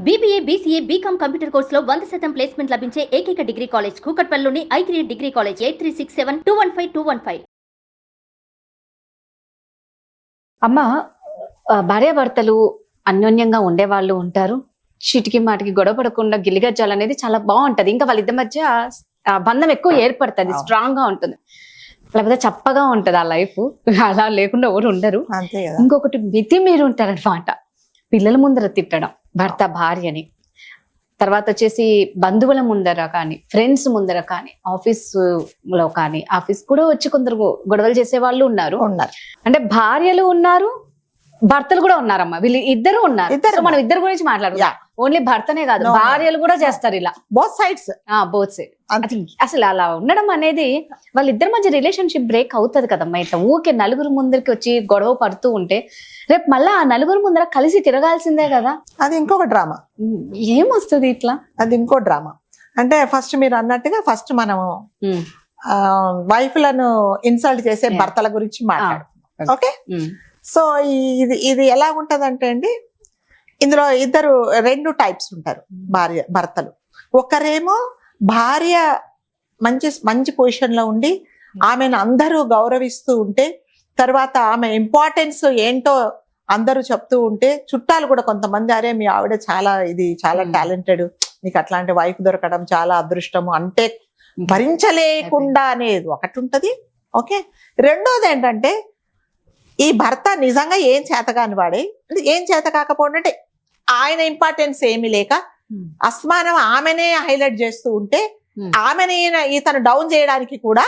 BBA, BCA, BCom computer కోర్సులో 100% placement లభించే ఏకైక డిగ్రీ కాలేజ్ కూకట్పల్లిలోని I3 డిగ్రీ కాలేజ్ 8367215215. అమ్మ, భార్యాభర్తలు అన్యోన్యంగా ఉండేవాళ్ళు ఉంటారు. చీటికి మాటికి గొడవ పడకుండా గిలిగజ్జాలనేది చాలా బాగుంటది. ఇంకా వాళ్ళిద్దరి మధ్య బంధం ఎక్కువ ఏర్పడుతుంది, స్ట్రాంగ్ గా ఉంటుంది. లేకపోతే చప్పగా ఉంటది ఆ లైఫ్. అలా లేకుండా ఎవరు ఉండరు. ఇంకొకటి మితి మీరు ఉంటారనమాట. పిల్లల ముందర తిట్టడం భర్త భార్యని, తర్వాత వచ్చేసి బంధువుల ముందర కానీ, ఫ్రెండ్స్ ముందర కానీ, ఆఫీస్ లో కానీ, ఆఫీస్ కూడా వచ్చి కొందరు గొడవలు చేసే వాళ్ళు ఉన్నారు. అంటే భార్యలు ఉన్నారు, భర్తలు కూడా ఉన్నారమ్మా. వీళ్ళు ఇద్దరు ఉన్నారు. సో మనం ఇద్దరు గురించి మాట్లాడుకుందాం. ఓన్లీ భర్తనే కాదు, భార్యలు కూడా చేస్తారు ఇలా. Both sides. అసలు అలా ఉండడం అనేది వాళ్ళిద్దరి మధ్య రిలేషన్షిప్ బ్రేక్ అవుతుంది కదమ్మా. ఇట్లా ఊకే నలుగురు ముందరికి వచ్చి గొడవ పడుతూ ఉంటే రేపు మళ్ళీ ఆ నలుగురు ముందర కలిసి తిరగాల్సిందే కదా. అది ఇంకొక డ్రామా. ఏమొస్తుంది ఇట్లా? అది ఇంకో డ్రామా. అంటే ఫస్ట్ మీరు అన్నట్టుగా ఫస్ట్ మనము వైఫ్లను ఇన్సల్ట్ చేసే భర్తల గురించి మాట్లాడుతున్నాం. ఓకే, సో ఇది ఎలా ఉంటదంటే అండి, ఇందులో ఇద్దరు రెండు టైప్స్ ఉంటారు భర్తలు. ఒకరేమో భార్య మంచి పొజిషన్ లో ఉండి ఆమెను అందరూ గౌరవిస్తూ ఉంటే, తర్వాత ఆమె ఇంపార్టెన్స్ ఏంటో అందరూ చెప్తూ ఉంటే, చుట్టాలు కూడా కొంతమంది అరే మీ ఆవిడ చాలా టాలెంటెడ్, నీకు అట్లాంటి వైఫ్ దొరకడం చాలా అదృష్టము అంటే భరించలేకుండా అనేది ఒకటి ఉంటది. ఓకే, రెండోది ఏంటంటే ఈ భర్త నిజంగా ఏం చేతగాని వాడే, ఏం చేత కాకపోవడం అంటే ఆయన ఇంపార్టెన్స్ ఏమీ లేక అస్మానం ఆమెనే హైలైట్ చేస్తూ ఉంటే, ఆమెని ఇతను డౌన్ చేయడానికి కూడా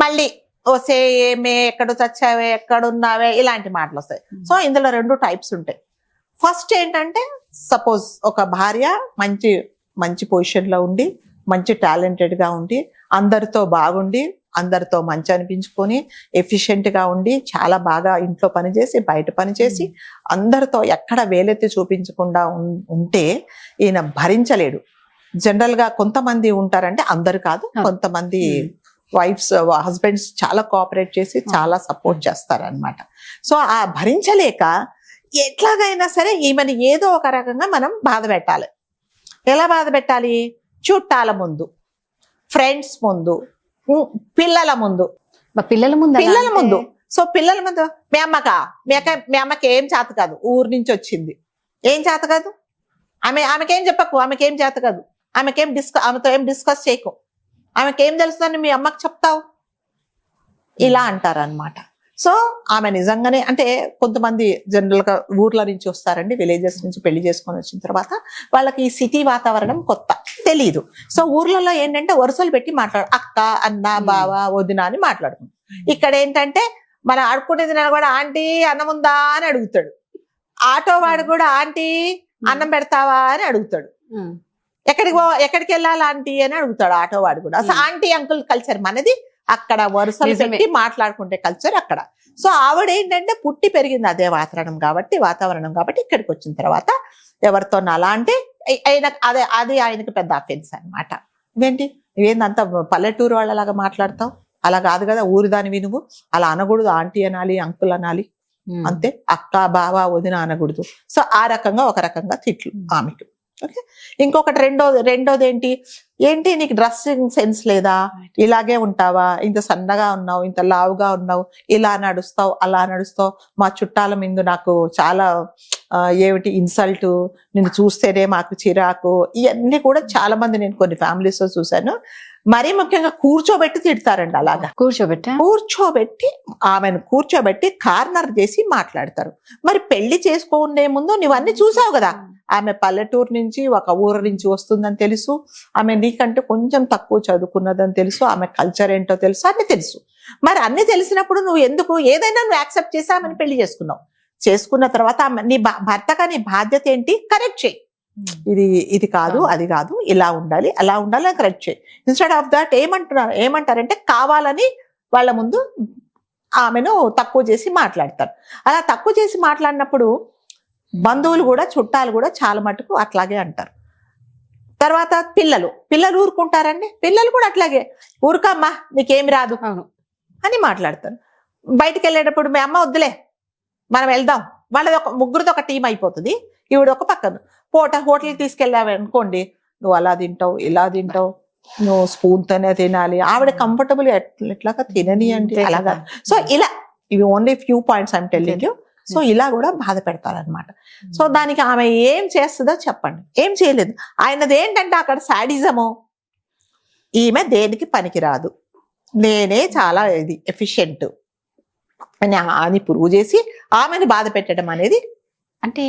మళ్ళీ వస్తే ఏమే, ఎక్కడ చచ్చావే, ఎక్కడున్నావే, ఇలాంటి మాటలు వస్తాయి. సో ఇందులో రెండు టైప్స్ ఉంటాయి. ఫస్ట్ ఏంటంటే, సపోజ్ ఒక భార్య మంచి పొజిషన్ లో ఉండి, మంచి టాలెంటెడ్ గా ఉండి, అందరితో బాగుండి, అందరితో మంచి అనిపించుకొని, ఎఫిషియెంట్ గా ఉండి, చాలా బాగా ఇంట్లో పనిచేసి బయట పనిచేసి అందరితో ఎక్కడ వేలెత్తి చూపించకుండా ఉంటే ఈయన భరించలేడు. జనరల్ గా కొంతమంది ఉంటారంటే, అందరు కాదు, కొంతమంది హస్బెండ్స్ చాలా కోఆపరేట్ చేసి చాలా సపోర్ట్ చేస్తారనమాట. సో ఆ భరించలేక ఎట్లాగైనా సరే ఈమెను ఏదో ఒక రకంగా మనం బాధ పెట్టాలి. ఎలా బాధ పెట్టాలి? చుట్టాల ముందు, ఫ్రెండ్స్ ముందు, పిల్లల ముందు. సో పిల్లల ముందు మీ అమ్మకి ఏం చేత కాదు, ఊరు నుంచి వచ్చింది, ఏం చేత కాదు, ఆమెకేం చెప్పకు, ఆమెకేం చేత కాదు, ఆమెతో ఏం డిస్కస్ చేయకు, ఆమెకేం తెలుస్తుందని మీ అమ్మకి చెప్తావు, ఇలా అంటారనమాట. సో ఆమె నిజంగానే అంటే కొంతమంది జనరల్ గా ఊర్ల నుంచి వస్తారండి, విలేజెస్ నుంచి పెళ్లి చేసుకొని వచ్చిన తర్వాత వాళ్ళకి ఈ సిటీ వాతావరణం కొత్త, తెలీదు. సో ఊర్లలో ఏంటంటే వరుసలు పెట్టి అక్క, అన్న, బావ, వదిన అని మాట్లాడుకుంటాం. ఇక్కడ ఏంటంటే మనం ఆడుకునేది కూడా ఆంటీ అన్నం ఉందా అని అడుగుతాడు, ఆటో వాడు కూడా ఆంటీ అన్నం పెడతావా అని అడుగుతాడు, ఎక్కడికి వెళ్ళాలి ఆంటీ అని అడుగుతాడు ఆటో వాడు కూడా. అసలు ఆంటీ అంకుల్ కల్చర్ మనది అక్కడ వరుసలు పెట్టి మాట్లాడుకుంటే కల్చర్ అక్కడ. సో ఆవిడ ఏంటంటే పుట్టి పెరిగింది అదే వాతావరణం కాబట్టి ఇక్కడికి వచ్చిన తర్వాత ఎవరితో అలా అంటే అది ఆయనకి పెద్ద అఫెన్స్ అనమాట. ఇవేందంత పల్లెటూరు వాళ్ళలాగా మాట్లాడతావు, అలా కాదు కదా, ఊరి దానివి నువ్వు, అలా అనకూడదు, ఆంటీ అనాలి, అంకుల్ అనాలి, అంతే, అక్క, బావ, వదిన అనకూడదు. సో ఆ రకంగా ఒక రకంగా తిట్లు ఆమెకు. ఓకే, ఇంకొకటి రెండోది ఏంటి నీకు డ్రెస్సింగ్ సెన్స్ లేదా, ఇలాగే ఉంటావా, ఇంత సన్నగా ఉన్నావు, ఇంత లావుగా ఉన్నావు, ఇలా నడుస్తావు, అలా నడుస్తావు, మా చుట్టాల ముందు నాకు చాలా ఏమిటి ఇన్సల్ట్, నిన్ను చూస్తేనే మాకు చిరాకు, ఇవన్నీ కూడా చాలా మంది నేను కొన్ని ఫ్యామిలీస్ లో చూశాను. మరీ ముఖ్యంగా కూర్చోబెట్టి తిడతారండి. అలాగా కూర్చోబెట్టి ఆమెను కార్నర్ చేసి మాట్లాడతారు. మరి పెళ్లి చేసుకోనే ముందు నువ్వన్నీ చూసావు కదా, ఆమె పల్లెటూరు నుంచి ఒక ఊరు నుంచి వస్తుందని తెలుసు, ఆమె నీకంటే కొంచెం తక్కువ చదువుకున్నదని తెలుసు, ఆమె కల్చర్ ఏంటో తెలుసు, అన్ని తెలుసు. మరి అన్ని తెలిసినప్పుడు నువ్వు ఎందుకు ఏదైనా యాక్సెప్ట్ చేసి ఆమెను పెళ్లి చేసుకున్న తర్వాత నీ భర్తగా నీ బాధ్యత ఏంటి, కరెక్ట్ చేయి, ఇది కాదు, అది కాదు, ఇలా ఉండాలి, అలా ఉండాలి అని కరెక్ట్ చేయి. ఇన్స్టెడ్ ఆఫ్ దట్ ఏమంటారంటే కావాలని వాళ్ళ ముందు ఆమెను తక్కువ చేసి మాట్లాడతారు. అలా తక్కువ చేసి మాట్లాడినప్పుడు బంధువులు కూడా చుట్టాలు కూడా చాలా మటుకు అట్లాగే అంటారు. తర్వాత పిల్లలు ఊరుకుంటారండి, పిల్లలు కూడా అట్లాగే ఊరుకమ్మా నీకేమి రాదు అని మాట్లాడతారు. బయటికి వెళ్ళేటప్పుడు మీ అమ్మ వద్దులే మనం వెళ్దాం, వాళ్ళది ఒక ముగ్గురితో ఒక టీం అయిపోతుంది, ఈవిడ ఒక పక్కన హోటల్కి తీసుకెళ్ళావు అనుకోండి, నువ్వు అలా తింటావు, ఇలా తింటావు, నువ్వు స్పూన్ తోనే తినాలి, ఆవిడ కంఫర్టబుల్ ఎట్లాగా తినని అంటే అలాగా. సో ఇలా ఇవి only few points I'm telling you. So ఇలా కూడా బాధ పెడతారనమాట. సో దానికి ఆమె ఏం చేస్తుందో చెప్పండి. ఏం చేయలేదు. ఆయనది ఏంటంటే అక్కడ శాడిజము, ఈమె దేనికి పనికిరాదు, నేనే చాలా ఇది ఎఫిషియెంట్ అని ప్రూవ్ చేసి ఆమెను బాధ పెట్టడం అనేది అంటే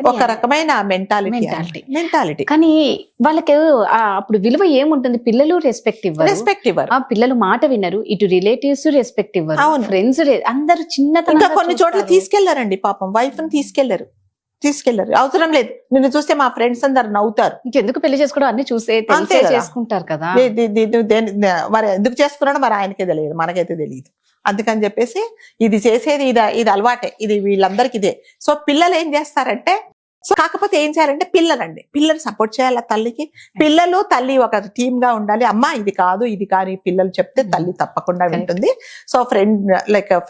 ఒక రకమైన మెంటాలిటీ. కానీ వాళ్ళకి అప్పుడు విలువ ఏముంటుంది? పిల్లలు రెస్పెక్ట్ ఇవ్వరు, ఆ పిల్లలు మాట వినరు, ఇటు రిలేటివ్స్ రెస్పెక్ట్ ఇవ్వరు, ఫ్రెండ్స్ అందరు ఇంకా కొన్ని చోట్ల తీసుకెళ్లారండి పాపం, వైఫ్ ని తీసుకెళ్లారు. అవసరం లేదు, నిన్ను చూస్తే మా ఫ్రెండ్స్ అందరు నవ్వుతారు, ఇంకెందుకు పెళ్లి చేసుకోవడం అన్ని చూసే చేసుకుంటారు కదా. మరి ఎందుకు చేసుకున్నాడో మరి ఆయనకే తెలియదు, మనకైతే తెలియదు. అందుకని చెప్పేసి ఇది చేసేది ఇది అలవాటే, ఇది వీళ్ళందరికి ఇదే. సో పిల్లలు ఏం చేస్తారంటే, సో కాకపోతే ఏం చేయాలంటే పిల్లలు సపోర్ట్ చేయాలి తల్లికి. పిల్లలు తల్లి ఒక టీమ్ గా ఉండాలి. అమ్మా ఇది కాదు ఇది కానీ పిల్లలు చెప్తే తల్లి తప్పకుండా వింటుంది. సో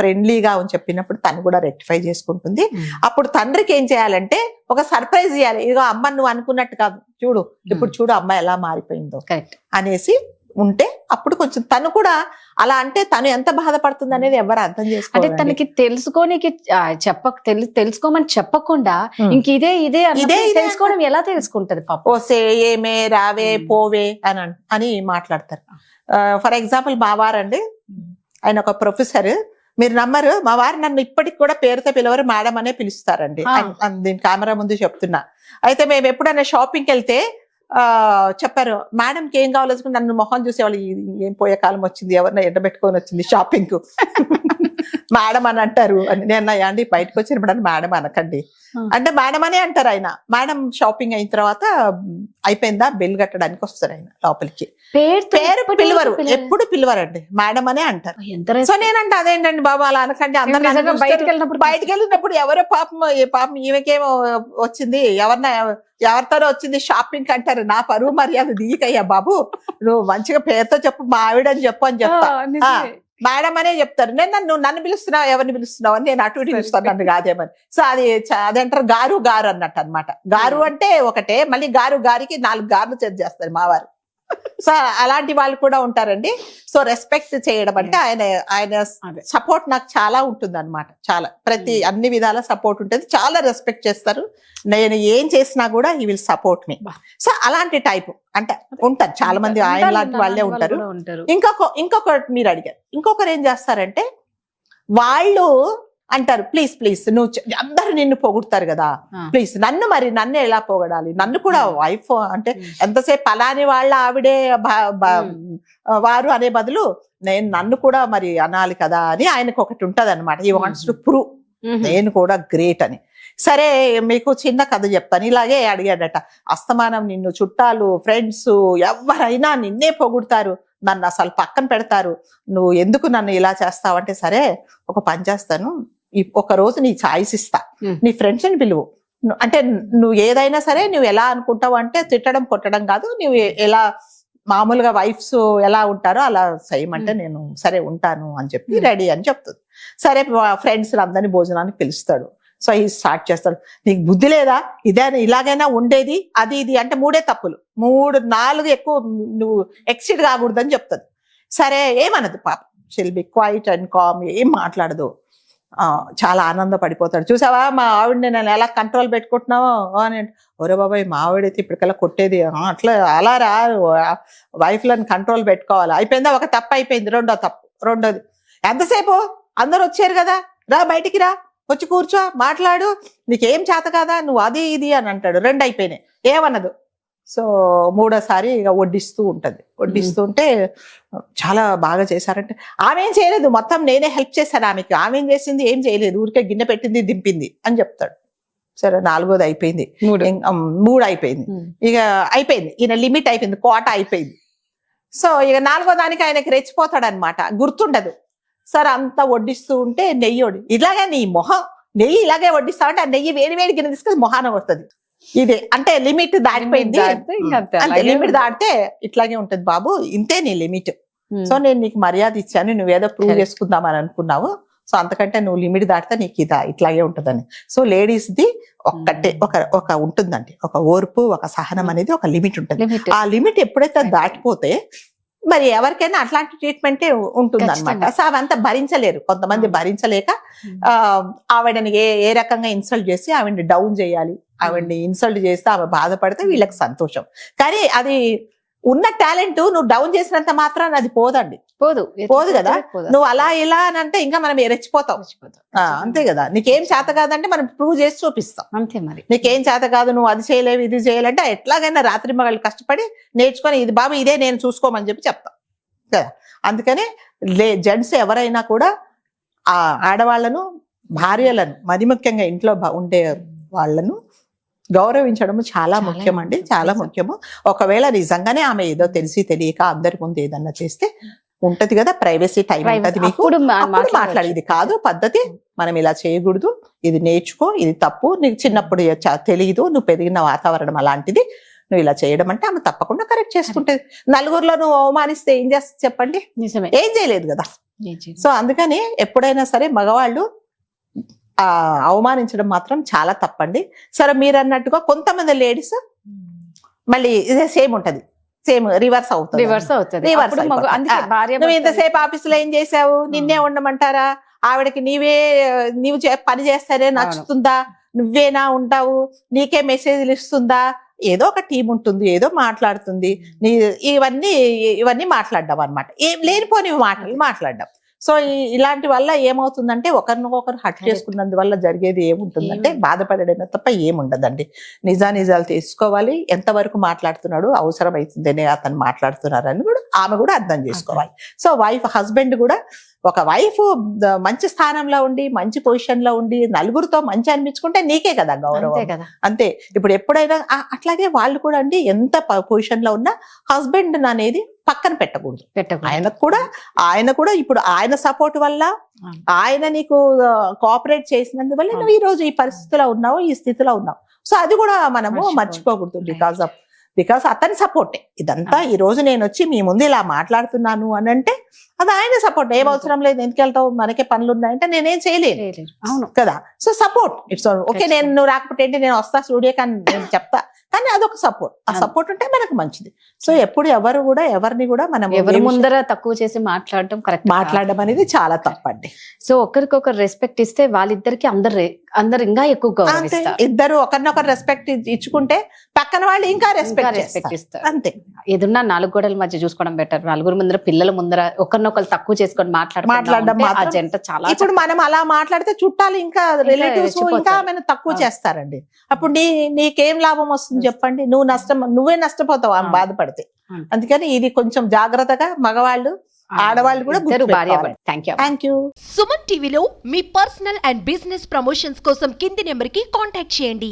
ఫ్రెండ్లీగా చెప్పినప్పుడు తను కూడా రెక్టిఫై చేసుకుంటుంది. అప్పుడు తండ్రికి ఏం చేయాలంటే ఒక సర్ప్రైజ్ ఇవ్వాలి. ఇదిగో అమ్మ నువ్వు అనుకున్నట్టు కాదు, చూడు ఇప్పుడు చూడు అమ్మ ఎలా మారిపోయిందో అనేసి ఉంటే అప్పుడు కొంచెం తను కూడా అలా అంటే తను ఎంత బాధపడుతుంది అనేది ఎవరు అర్థం చేసుకోవాలి. అంటే తనకి తెలుసుకోనికి తెలుసుకోమని చెప్పకుండా ఇంక ఇదే తెలుసుకోవడం ఎలా తెలుసుకుంటది పాప? ఓసే ఏమే రావే పోవే అని మాట్లాడతారు. ఫర్ ఎగ్జాంపుల్ మా వారండి, ఆయన ఒక ప్రొఫెసర్, మీరు నమ్మరు, మా వారు నన్ను ఇప్పటికి కూడా పేరుతో పిలవరు, మేడం అనే పిలుస్తారండి. దీని కెమెరా ముందు చెప్తున్నా. అయితే మేము ఎప్పుడైనా షాపింగ్కి వెళ్తే చెప్పారు, మేడంకి ఏం కావాలో నన్ను మొహం చూసేవాళ్ళు, ఏం పోయే కాలం వచ్చింది, ఎవరిన ఎండబెట్టుకొని వచ్చింది షాపింగ్ కు మేడం అని అంటారు. నేను అండి బయటకు వచ్చినప్పుడు అని మేడం అనకండి అంటే మేడం అనే అంటారు. ఆయన మేడం షాపింగ్ అయిన తర్వాత అయిపోయిందా బిల్ కట్టడానికి వస్తారు ఆయన లోపలికి. పేరు పిలవరు, ఎప్పుడు పిలవరండి, మేడం అనే అంటారు. సో నేనంటే అదేంటండి బాబు అలా అనకండి, అందరూ బయటకు వెళ్ళినప్పుడు ఎవరో పాపం ఈమెకేమో వచ్చింది, ఎవరితోనో వచ్చింది షాపింగ్ అంటారు. నా పరువు మర్యాద దీకయ్యా బాబు, నువ్వు మంచిగా పేరుతో చెప్పు, మా ఆవిడని చెప్పు అని చెప్తా. మేడం అనే చెప్తారు. నన్ను పిలుస్తున్నావు, ఎవరిని పిలుస్తున్నావు అని నేను అటు ఇటు పిలుస్తాను, నన్ను కాదేమని. సో అదంటారు గారు అన్నట్టు అనమాట. గారు అంటే ఒకటే, మళ్ళీ గారికి 4 గార్లు చేస్తారు మా వారు. సో అలాంటి వాళ్ళు కూడా ఉంటారండి. సో రెస్పెక్ట్ చేయడం అంటే ఆయన సపోర్ట్ నాకు చాలా ఉంటుంది అనమాట. చాలా అన్ని విధాల సపోర్ట్ ఉంటుంది, చాలా రెస్పెక్ట్ చేస్తారు. నేను ఏం చేసినా కూడా ఈ విల్ సపోర్ట్ మీ. సో అలాంటి టైప్ అంటే ఉంటారు చాలా మంది, ఆయన లాంటి వాళ్ళే ఉంటారు. ఇంకొకటి మీరు అడిగారు, ఇంకొకరు ఏం చేస్తారంటే వాళ్ళు అంటారు, ప్లీజ్ నువ్వు అందరూ నిన్ను పొగుడతారు కదా, ప్లీజ్ నన్ను ఎలా పొగడాలి, నన్ను కూడా వైఫ్ అంటే ఎంతసేపు అలాని వాళ్ళ ఆవిడే వారు అనే బదులు నన్ను కూడా మరి అనాలి కదా అని ఆయనకు ఒకటి ఉంటది అనమాట. ఈ వాంట్స్ టు ప్రూవ్ నేను కూడా గ్రేట్ అని. సరే మీకు చిన్న కథ చెప్తాను. ఇలాగే అడిగాడట, అస్తమానం నిన్ను చుట్టాలు ఫ్రెండ్స్ ఎవరైనా నిన్నే పొగుడతారు, నన్ను అసలు పక్కన పెడతారు, నువ్వు ఎందుకు నన్ను ఇలా చేస్తావంటే, సరే ఒక పని చేస్తాను, ఒక రోజు నీ ఛాయిస్ ఇస్తా, నీ ఫ్రెండ్స్ ని పిలువు, అంటే నువ్వు ఏదైనా సరే నువ్వు ఎలా అనుకుంటావు అంటే తిట్టడం కొట్టడం కాదు, నువ్వు ఎలా మామూలుగా వైఫ్స్ ఎలా ఉంటారో అలా చేయమంటే నేను సరే ఉంటాను అని చెప్పి రెడీ అని చెప్తుంది. సరే ఫ్రెండ్స్ అందరినీ భోజనానికి పిలుస్తాడు. సో ఈ స్టార్ట్ చేస్తాడు, నీకు బుద్ధి లేదా, ఇలాగైనా ఉండేది అది ఇది అంటే 3 తప్పులు, 3-4 ఎక్కువ నువ్వు ఎక్సిడ్ కాకూడదని చెప్తుంది. సరే ఏమనదు పాప, she'll be quiet and calm, ఏం మాట్లాడదు. చాలా ఆనందపడిపోతాడు. చూసావా మా ఆవిడని నేను ఎలా కంట్రోల్ పెట్టుకుంటున్నావో అని. ఒరే బాబాయ్ మా ఆవిడైతే ఇప్పటికల్లా కొట్టేది, అలా రా వైఫ్లను కంట్రోల్ పెట్టుకోవాలి. అయిపోయిందా, ఒక తప్పు అయిపోయింది, రెండోది ఎంతసేపు అందరు వచ్చారు కదా, రా బయటికి రా, వచ్చి కూర్చో మాట్లాడు, నీకేం చేత కదా, నువ్వు అది ఇది అని అంటాడు. 2 అయిపోయినాయి, ఏమన్నదు. సో 3వసారి ఇక వడ్డిస్తూ ఉంటది. వడ్డిస్తూ ఉంటే చాలా బాగా చేశారంటే, ఆమె ఏం చేయలేదు, మొత్తం నేనే హెల్ప్ చేశాను ఆమెకి, ఆమె ఏం చేసింది ఏం చేయలేదు, ఊరికే గిన్నె పెట్టింది దింపింది అని చెప్తాడు. సరే 4వది అయిపోయింది, 3 అయిపోయింది, ఇక అయిపోయింది, ఈయన లిమిట్ అయిపోయింది, కోట అయిపోయింది. సో ఇక 4వ దానికి ఆయనకి రెచ్చిపోతాడు అనమాట, గుర్తుండదు. సరే అంతా వడ్డిస్తూ ఉంటే నెయ్యి ఇలాగే నీ మొహం నెయ్యి ఇలాగే వడ్డిస్తామంటే ఆ నెయ్యి వేడి గిన్నె తీసుకొని మొహాన వస్తుంది. ఇదే అంటే లిమిట్ దాటిపోయింది, లిమిట్ దాటితే ఇట్లాగే ఉంటది బాబు, ఇంతే నీ లిమిట్. సో నేను నీకు మర్యాద ఇచ్చాను, నువ్వేదో ప్రూవ్ చేసుకుందామని అనుకున్నావు, సో అంతకంటే నువ్వు లిమిట్ దాటితే నీకు ఇట్లాగే ఉంటుందని. సో లేడీస్ది ఒక్కటే ఒక ఉంటుందండి, ఒక ఓర్పు, ఒక సహనం అనేది ఒక లిమిట్ ఉంటుంది. ఆ లిమిట్ ఎప్పుడైతే దాటిపోతే మరి ఎవరికైనా అట్లాంటి ట్రీట్మెంటే ఉంటుంది అనమాట. సో అవంతా భరించలేరు, కొంతమంది భరించలేక ఆవిడని ఏ రకంగా ఇన్సల్ట్ చేసి ఆవిడని డౌన్ చేయాలి, ఆవిడని ఇన్సల్ట్ చేస్తే ఆమె బాధపడితే వీళ్ళకి సంతోషం. కానీ అది ఉన్న టాలెంట్ నువ్వు డౌన్ చేసినంత మాత్రం అది పోదండి, పోదు కదా. నువ్వు అలా ఇలా అని అంటే ఇంకా మనం రెచ్చిపోతాం, అంతే కదా. నీకేం చేత కాదంటే మనం ప్రూవ్ చేసి చూపిస్తాం, అంతే. మరి నీకేం చేత కాదు, నువ్వు అది చేయలేవు ఇది చేయాలంటే ఎట్లాగైనా రాత్రి మగళ్ళు కష్టపడి నేర్చుకొని ఇది బాబు ఇదే నేను చూసుకోమని చెప్పి చెప్తాం కదా. అందుకని జెంట్స్ ఎవరైనా కూడా ఆ ఆడవాళ్లను, భార్యలను, మరి ముఖ్యంగా ఇంట్లో ఉండే వాళ్ళను గౌరవించడము చాలా ముఖ్యమండి, చాలా ముఖ్యము. ఒకవేళ నిజంగానే ఆమె ఏదో తెలిసి తెలియక అందరి ముందు ఏదన్నా చేస్తే ఉంటది కదా, ప్రైవసీ టైం ఉంటది మీకు, అప్పుడు మాట్లాడేది కాదు పద్ధతి, మనం ఇలా చేయకూడదు, ఇది నేర్చుకో, ఇది తప్పు, నీకు చిన్నప్పుడు తెలియదు, నువ్వు పెరిగిన వాతావరణం అలాంటిది, నువ్వు ఇలా చేయడం అంటే ఆమె తప్పకుండా కరెక్ట్ చేసుకుంటది. నలుగురిలో నువ్వు అవమానిస్తే ఏం చేస్తుంది చెప్పండి, ఏం చేయలేదు కదా. సో అందుకని ఎప్పుడైనా సరే మగవాళ్ళు అవమానించడం మాత్రం చాలా తప్పండి. సరే మీరు అన్నట్టుగా కొంతమంది లేడీస్ మళ్ళీ ఇదే సేమ్ ఉంటది, సేమ్ రివర్స్ అవుతుంది. నువ్వు ఇంతసేపు ఆఫీసులో ఏం చేసావు, నిన్నే ఉండమంటారా, ఆవిడకి నీవు పని చేస్తారే నచ్చుతుందా, నువ్వేనా ఉంటావు, నీకే మెసేజ్లు ఇస్తుందా, ఏదో ఒక టీం ఉంటుంది, ఏదో మాట్లాడుతుంది, ఇవన్నీ మాట్లాడడం అనమాట, ఏం లేనిపోని మాట్లాడడం. సో ఇలాంటి వల్ల ఏమవుతుందంటే ఒకరినొకరు హట్ చేసుకున్నందువల్ల జరిగేది ఏముంటుందంటే బాధపడడం తప్ప ఏముండదండి. నిజాలు తెలుసుకోవాలి, ఎంతవరకు మాట్లాడుతున్నాడు, అవసరం అవుతుందనే అతను మాట్లాడుతున్నారని కూడా ఆమె కూడా అర్థం చేసుకోవాలి. సో హస్బెండ్ కూడా, ఒక వైఫ్ మంచి స్థానంలో ఉండి మంచి పొజిషన్ లో ఉండి నలుగురితో మంచి అనిపించుకుంటే నీకే కదా గౌరవం, అంతే. ఇప్పుడు ఎప్పుడైనా అట్లాగే వాళ్ళు కూడా అండి ఎంత పొజిషన్ లో ఉన్నా హస్బెండ్ అనేది పక్కన పెట్టకూడదు. ఆయన కూడా ఇప్పుడు ఆయన సపోర్ట్ వల్ల, ఆయన నీకు కోఆపరేట్ చేసినందువల్ల నువ్వు ఈ రోజు ఈ పరిస్థితిలో ఉన్నావు, ఈ స్థితిలో ఉన్నావు. సో అది కూడా మనము మర్చిపోకూడదు. బికాస్ అతని సపోర్టే ఇదంతా. ఈ రోజు నేను వచ్చి మీ ముందు ఇలా మాట్లాడుతున్నాను అని అంటే అది ఆయన సపోర్ట్. ఏం అవసరం లేదు, ఎందుకు వెళ్తావు, మనకే పనులు ఉన్నాయంటే నేనేం చేయలేను, అవును కదా. So support, it's okay. నువ్వు రాకపోతే ఏంటి, నేను వస్తా స్టూడియో కానీ నేను చెప్తా, కానీ అదొక సపోర్ట్. ఆ సపోర్ట్ ఉంటే మనకు మంచిది. సో ఎప్పుడు ఎవరు కూడా ఎవరిని కూడా మనం ఎవరి ముందర తక్కువ చేసి మాట్లాడడం అనేది చాలా తప్పండి. సో ఒకరికొకరు రెస్పెక్ట్ ఇస్తే వాళ్ళిద్దరికి అందరు ఇంకా ఎక్కువ ఇద్దరు ఒకరినొకరు రెస్పెక్ట్ ఇచ్చుకుంటే పక్కన వాళ్ళు ఇంకా రెస్పెక్ట్ ఇస్తారు, అంతే. ఏదన్నా 4 గోడల మధ్య చూసుకోవడం బెటర్. నలుగురు ముందర, పిల్లల ముందర ఒకరినొకరు తక్కువ చేసుకొని మాట్లాడడం జంట చాలా. ఇప్పుడు మనం అలా మాట్లాడితే చుట్టాలు ఇంకా రిలేటివ్స్ ఇంకా ఆమెను తక్కువ చేస్తారండి. అప్పుడు నీకేం లాభం వస్తుంది చెప్పండి, నువ్వే నష్టపోతావు ఆమె బాధపడితే. అందుకని ఇది కొంచెం జాగ్రత్తగా మగవాళ్ళు, ఆడవాళ్ళు కూడా థ్యాంక్ యూ. సుమన్ టీవీలో మీ పర్సనల్ అండ్ బిజినెస్ ప్రమోషన్స్ కోసం కింది నెంబర్ కి కాంటాక్ట్ చేయండి.